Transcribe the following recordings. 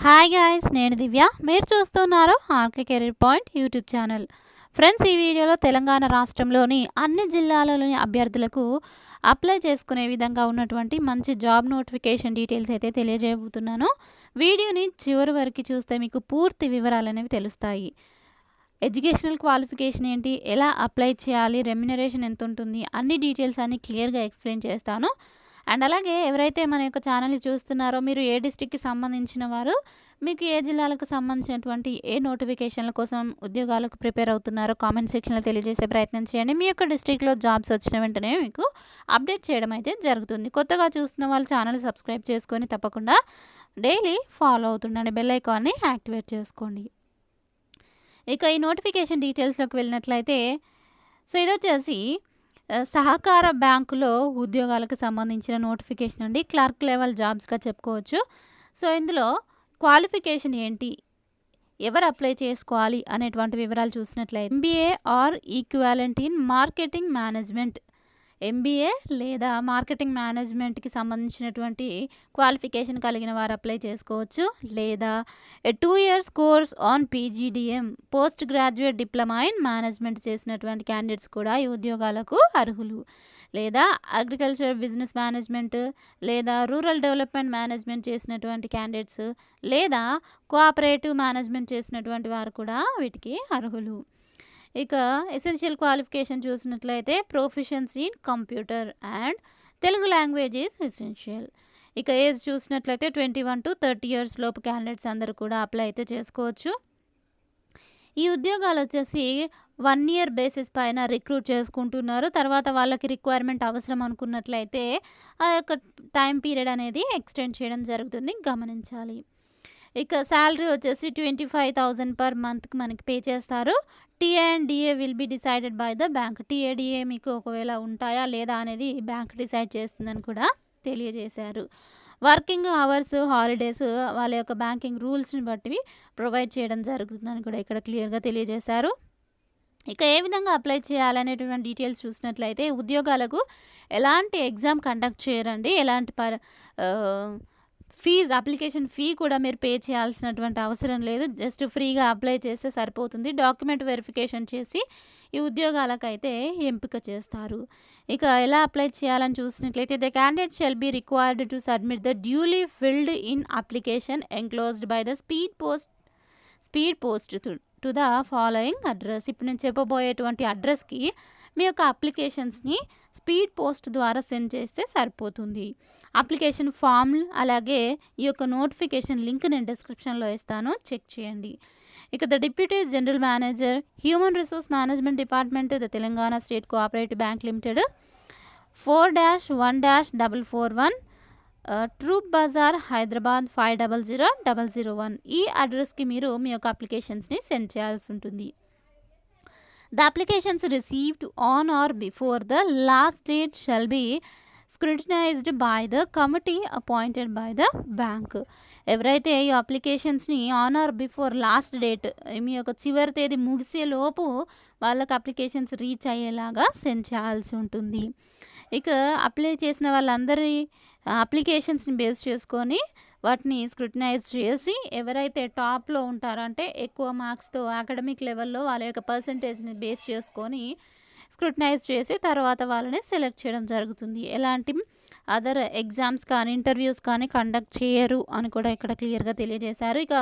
Hi guys, నేను దివ్య. మీరు చూస్తున్నారు RK career point YouTube channel. Friends, ఈ వీడియోలో తెలంగాణ రాష్ట్రంలోని అన్ని జిల్లాలలోని అభ్యర్థులకు అప్లై చేసుకునే విధంగా ఉన్నటువంటి మంచి జాబ్ నోటిఫికేషన్ డీటెయిల్స్ అయితే తెలియజేయబోతున్నాను. వీడియోని చివరి వరకు చూస్తే మీకు పూర్తి వివరాలు అనేవి తెలుస్తాయి. ఎడ్యుకేషనల్ క్వాలిఫికేషన్ ఏంటి, ఎలా అప్లై చేయాలి, రెమ్యునరేషన్ ఎంత ఉంటుంది, అన్ని డీటెయిల్స్ అన్ని క్లియర్గా ఎక్స్ప్లెయిన్ చేస్తాను. అండ్ అలాగే ఎవరైతే మన యొక్క ఛానల్ని చూస్తున్నారో మీరు ఏ డిస్ట్రిక్ట్కి సంబంధించిన వారు, మీకు ఏ జిల్లాలకు సంబంధించినటువంటి ఏ నోటిఫికేషన్ల కోసం ఉద్యోగాలకు ప్రిపేర్ అవుతున్నారో కామెంట్ సెక్షన్లో తెలియజేసే ప్రయత్నం చేయండి. మీ యొక్క డిస్ట్రిక్ట్లో జాబ్స్ వచ్చిన వెంటనే మీకు అప్డేట్ చేయడం అయితే జరుగుతుంది. కొత్తగా చూస్తున్న వాళ్ళు ఛానల్ సబ్స్క్రైబ్ చేసుకొని తప్పకుండా డైలీ ఫాలో అవుతుండండి. బెల్ ఐకాన్ని యాక్టివేట్ చేసుకోండి. ఇక ఈ నోటిఫికేషన్ డీటెయిల్స్లోకి వెళ్ళినట్లయితే, సో ఇది వచ్చేసి సహకార బ్యాంకులో ఉద్యోగాలకు సంబంధించిన నోటిఫికేషన్ అండి. క్లర్క్ లెవెల్ జాబ్స్గా చెప్పుకోవచ్చు. సో ఇందులో క్వాలిఫికేషన్ ఏంటి, ఎవరు అప్లై చేసుకోవాలి అనేటువంటి వివరాలు చూసినట్లయితే MBA are equivalent in marketing management, MBA లేదా మార్కెటింగ్ మేనేజ్మెంట్కి సంబంధించినటువంటి క్వాలిఫికేషన్ కలిగిన వారు అప్లై చేసుకోవచ్చు. లేదా 2 years course on PGDM, post graduate diploma in management చేసినటువంటి క్యాండిడేట్స్ కూడా ఈ ఉద్యోగాలకు అర్హులు. లేదా అగ్రికల్చర్ బిజినెస్ మేనేజ్మెంట్ లేదా రూరల్ డెవలప్మెంట్ మేనేజ్మెంట్ చేసినటువంటి క్యాండిడేట్స్, లేదా కోఆపరేటివ్ మేనేజ్మెంట్ చేసినటువంటి వారు కూడా వీటికి అర్హులు. ఇక ఎసెన్షియల్ క్వాలిఫికేషన్ చూసినట్లయితే proficiency in computer and Telugu language is essential. ఇక ఏజ్ చూసినట్లయితే 21 to 30 years లోపు క్యాండిడేట్స్ అందరూ కూడా అప్లై అయితే చేసుకోవచ్చు. ఈ ఉద్యోగాలు వచ్చేసి 1 year బేసిస్ పైన రిక్రూట్ చేసుకుంటున్నారు. తర్వాత వాళ్ళకి రిక్వైర్మెంట్ అవసరం అనుకున్నట్లయితే ఆ యొక్క టైం పీరియడ్ అనేది ఎక్స్టెండ్ చేయడం జరుగుతుంది, గమనించాలి. ఇక శాలరీ వచ్చేసి 25,000 per monthకి మనకి పే చేస్తారు. TA and DA will be decided by the bank. TA DA మీకు ఒకవేళ ఉంటాయా లేదా అనేది బ్యాంక్ డిసైడ్ చేస్తుందని కూడా తెలియజేశారు. వర్కింగ్ అవర్స్, హాలిడేస్ వాళ్ళ యొక్క బ్యాంకింగ్ రూల్స్ని బట్టి ప్రొవైడ్ చేయడం జరుగుతుందని కూడా ఇక్కడ క్లియర్గా తెలియజేశారు. ఇక ఏ విధంగా అప్లై చేయాలనేటువంటి డీటెయిల్స్ చూసినట్లయితే, ఉద్యోగాలకు ఎలాంటి ఎగ్జామ్ కండక్ట్ చేయరండి, ఎలాంటి ఫీజు, అప్లికేషన్ ఫీ కూడా మీరు పే చేయాల్సినటువంటి అవసరం లేదు. జస్ట్ ఫ్రీగా అప్లై చేస్తే సరిపోతుంది. డాక్యుమెంట్ వెరిఫికేషన్ చేసి ఈ ఉద్యోగాలకైతే ఎంపిక చేస్తారు. ఇక ఎలా అప్లై చేయాలని చూసినట్లయితే, the candidate shall be required to submit the duly filled in application enclosed by the speed post to the following address. ఇప్పుడు నేను చెప్పబోయేటువంటి అడ్రస్కి మీ యొక్క అప్లికేషన్స్ని స్పీడ్ పోస్ట్ ద్వారా సెండ్ చేస్తే సరిపోతుంది. అప్లికేషన్ ఫామ్ అలాగే ఈ యొక్క నోటిఫికేషన్ లింక్ నేను డిస్క్రిప్షన్లో ఇస్తాను, చెక్ చేయండి. ఇక the deputy general manager, human resource management department, the Telangana state cooperative bank limited, 4-1-441 Troop Bazaar, Hyderabad 500001. ఈ అడ్రస్కి మీరు మీ యొక్క అప్లికేషన్స్ని సెండ్ చేయాల్సి ఉంటుంది. The applications received on or before the last date shall be scrutinized by the committee appointed by the bank. ఎవరైతే ఈ అప్లికేషన్స్ని on or before last date, మీ యొక్క చివరి తేదీ ముగిసే లోపు వాళ్ళకి అప్లికేషన్స్ రీచ్ అయ్యేలాగా సెండ్ చేయాల్సి ఉంటుంది. ఇక అప్లై చేసిన వాళ్ళందరి అప్లికేషన్స్ని బేస్ చేసుకొని వాటిని స్క్రూటినైజ్ చేసి ఎవరైతే టాప్లో ఉంటారో, అంటే ఎక్కువ మార్క్స్తో అకాడమిక్ లెవెల్లో వాళ్ళ యొక్క పర్సంటేజ్ని బేస్ చేసుకొని స్క్రూటినైజ్ చేసి తర్వాత వాళ్ళని సెలెక్ట్ చేయడం జరుగుతుంది. ఎలాంటి అదర్ ఎగ్జామ్స్ కానీ ఇంటర్వ్యూస్ కానీ కండక్ట్ చేయరు అని కూడా ఇక్కడ క్లియర్గా తెలియజేశారు. ఇక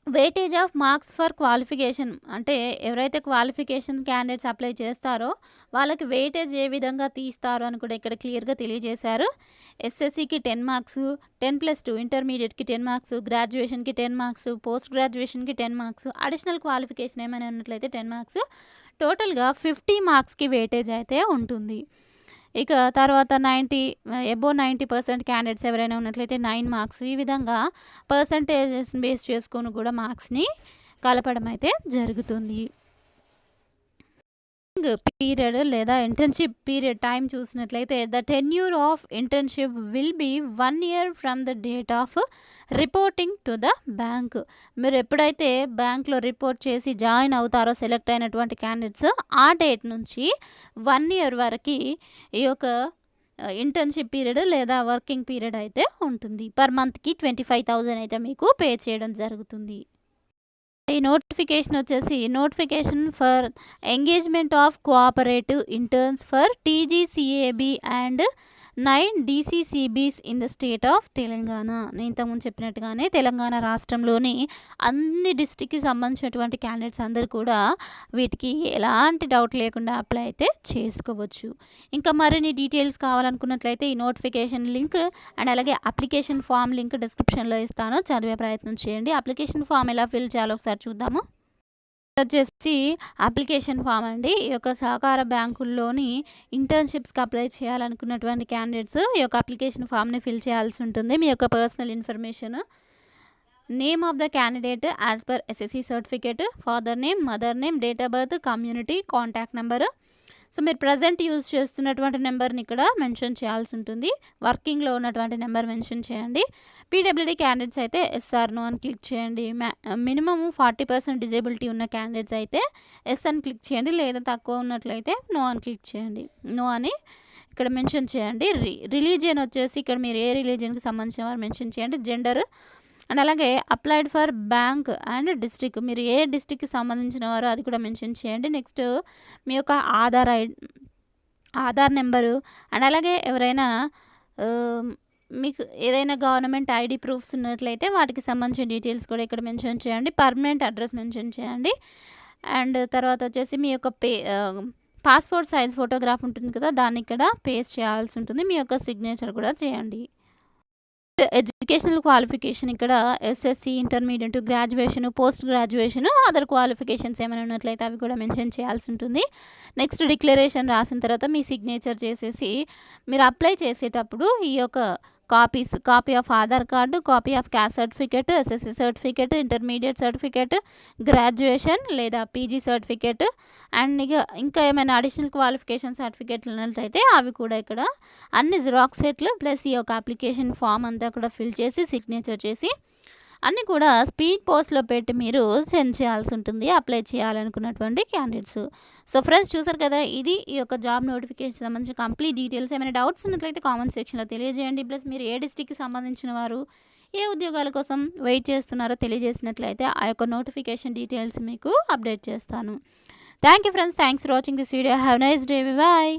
weightage of marks for qualification, అంటే ఎవరైతే క్వాలిఫికేషన్ క్యాండిడేట్స్ అప్లై చేస్తారో వాళ్ళకి వెయిటేజ్ ఏ విధంగా తీస్తారు అని కూడా ఇక్కడ క్లియర్గా తెలియజేశారు. ఎస్ఎస్సికి 10 marks, 10+2 ఇంటర్మీడియట్కి 10 marks, గ్రాడ్యుయేషన్కి 10 marks, పోస్ట్ గ్రాడ్యుయేషన్కి 10 marks, అడిషనల్ క్వాలిఫికేషన్ ఏమైనా ఉన్నట్లయితే 10 marks, టోటల్గా 50 marksకి వెయిటేజ్ అయితే ఉంటుంది. ఇక తర్వాత అబోవ్ 90% క్యాండిడేట్స్ ఎవరైనా ఉన్నట్లయితే 9 marks. ఈ విధంగా పర్సంటేజెస్ బేస్ చేసుకొని కూడా మార్క్స్ని కలపడం అయితే జరుగుతుంది. పీరియడ్ లేదా ఇంటర్న్షిప్ పీరియడ్ టైం చూసినట్లయితే, the tenure of internship will be 1 year from the date of reporting to the bank. మీరు ఎప్పుడైతే బ్యాంక్లో రిపోర్ట్ చేసి జాయిన్ అవుతారో సెలెక్ట్ అయినటువంటి క్యాండిడేట్స్, ఆ డేట్ నుంచి 1 year వరకు ఈ యొక్క ఇంటర్న్షిప్ పీరియడ్ లేదా వర్కింగ్ పీరియడ్ అయితే ఉంటుంది. పర్ మంత్కి 25,000 అయితే మీకు పే చేయడం జరుగుతుంది. ఈ నోటిఫికేషన్ వచ్చేసి notification for engagement of cooperative interns for TGCAB and 9 DCCBs in the state of Telangana. నేను ఇంతకుముందు చెప్పినట్టుగానే తెలంగాణ రాష్ట్రంలోని అన్ని డిస్టిక్కి సంబంధించినటువంటి క్యాండిడేట్స్ అందరూ కూడా వీటికి ఎలాంటి డౌట్ లేకుండా అప్లై అయితే చేసుకోవచ్చు. ఇంకా మరిన్ని డీటెయిల్స్ కావాలనుకున్నట్లయితే ఈ నోటిఫికేషన్ లింక్ అండ్ అలాగే అప్లికేషన్ ఫామ్ లింక్ డిస్క్రిప్షన్లో ఇస్తాను, చదివే ప్రయత్నం చేయండి. అప్లికేషన్ ఫామ్ ఎలా ఫిల్ చేయాలో ఒకసారి చూద్దాము. వచ్చేసి అప్లికేషన్ ఫామ్ అండి. ఈ యొక్క సహకార బ్యాంకుల్లోని ఇంటర్న్షిప్స్కి అప్లై చేయాలనుకున్నటువంటి క్యాండిడేట్స్ ఈ యొక్క అప్లికేషన్ ఫామ్ని ఫిల్ చేయాల్సి ఉంటుంది. మీ యొక్క personal information, name of the candidate as per SSC certificate, father name, mother name, date of birth, community, contact number. So మీరు ప్రజెంట్ యూజ్ చేస్తున్నటువంటి నెంబర్ని ఇక్కడ మెన్షన్ చేయాల్సి ఉంటుంది. వర్కింగ్లో ఉన్నటువంటి నెంబర్ మెన్షన్ చేయండి. పీడబ్ల్యూడీ క్యాండిడేట్స్ అయితే ఎస్ఆర్ నో అని క్లిక్ చేయండి. మినిమమ్ 40% డిజేబిలిటీ ఉన్న క్యాండిడేట్స్ అయితే ఎస్ అని క్లిక్ చేయండి, లేదా తక్కువ ఉన్నట్లయితే నో అని క్లిక్ చేయండి. నో అని ఇక్కడ మెన్షన్ చేయండి. రిలీజియన్ వచ్చేసి ఇక్కడ మీరు ఏ రిలీజియన్కి సంబంధించిన వారు మెన్షన్ చేయండి. జెండర్ అండ్ అలాగే applied for bank and district, మీరు ఏ డిస్ట్రిక్ట్కి సంబంధించిన వారో అది కూడా మెన్షన్ చేయండి. నెక్స్ట్ మీ యొక్క ఆధార్ నెంబరు అండ్ అలాగే ఎవరైనా మీకు ఏదైనా గవర్నమెంట్ ఐడి ప్రూఫ్స్ ఉన్నట్లయితే వాటికి సంబంధించిన డీటెయిల్స్ కూడా ఇక్కడ మెన్షన్ చేయండి. పర్మనెంట్ అడ్రస్ మెన్షన్ చేయండి. అండ్ తర్వాత వచ్చేసి మీ యొక్క పాస్పోర్ట్ సైజ్ ఫోటోగ్రాఫ్ ఉంటుంది కదా, దాన్ని ఇక్కడ పేస్ట్ చేయాల్సి ఉంటుంది. మీ యొక్క సిగ్నేచర్ కూడా చేయండి. ఎడ్యుకేషనల్ క్వాలిఫికేషన్ ఇక్కడ SSC, intermediate, graduation, post graduation, other qualifications ఏమైనా ఉన్నట్లయితే అవి కూడా మెన్షన్ చేయాల్సి ఉంటుంది. నెక్స్ట్ డిక్లరేషన్ రాసిన తర్వాత మీ సిగ్నేచర్ చేసేసి మీరు అప్లై చేసేటప్పుడు ఈ యొక్క copy of Aadhaar card, copy of caste certificate, SSC certificate, intermediate certificate, graduation లేదా పీజీ సర్టిఫికేట్ అండ్ ఇంకా ఏమైనా అడిషనల్ క్వాలిఫికేషన్ సర్టిఫికేట్లు ఉన్నట్లయితే అవి కూడా ఇక్కడ అన్ని జిరాక్స్ సెట్లు ప్లస్ ఈ యొక్క అప్లికేషన్ ఫామ్ అంతా కూడా ఫిల్ చేసి సిగ్నేచర్ చేసి అన్నీ కూడా స్పీడ్ పోస్ట్లో పెట్టి మీరు సెండ్ చేయాల్సి ఉంటుంది అప్లై చేయాలనుకున్నటువంటి క్యాండిడేట్స్. సో ఫ్రెండ్స్ చూసారు కదా, ఇది ఈ యొక్క జాబ్ నోటిఫికేషన్ సంబంధించిన కంప్లీట్ డీటెయిల్స్. ఏమైనా డౌట్స్ ఉన్నట్లయితే కామెంట్ సెక్షన్లో తెలియజేయండి. ప్లస్ మీరు ఏ డిస్ట్రిక్ట్కి సంబంధించిన వారు ఏ ఉద్యోగాల కోసం వెయిట్ చేస్తున్నారో తెలియజేసినట్లయితే ఆ యొక్క నోటిఫికేషన్ డీటెయిల్స్ మీకు అప్డేట్ చేస్తాను. Thank you friends, thanks for watching this video. Have nice day, bye.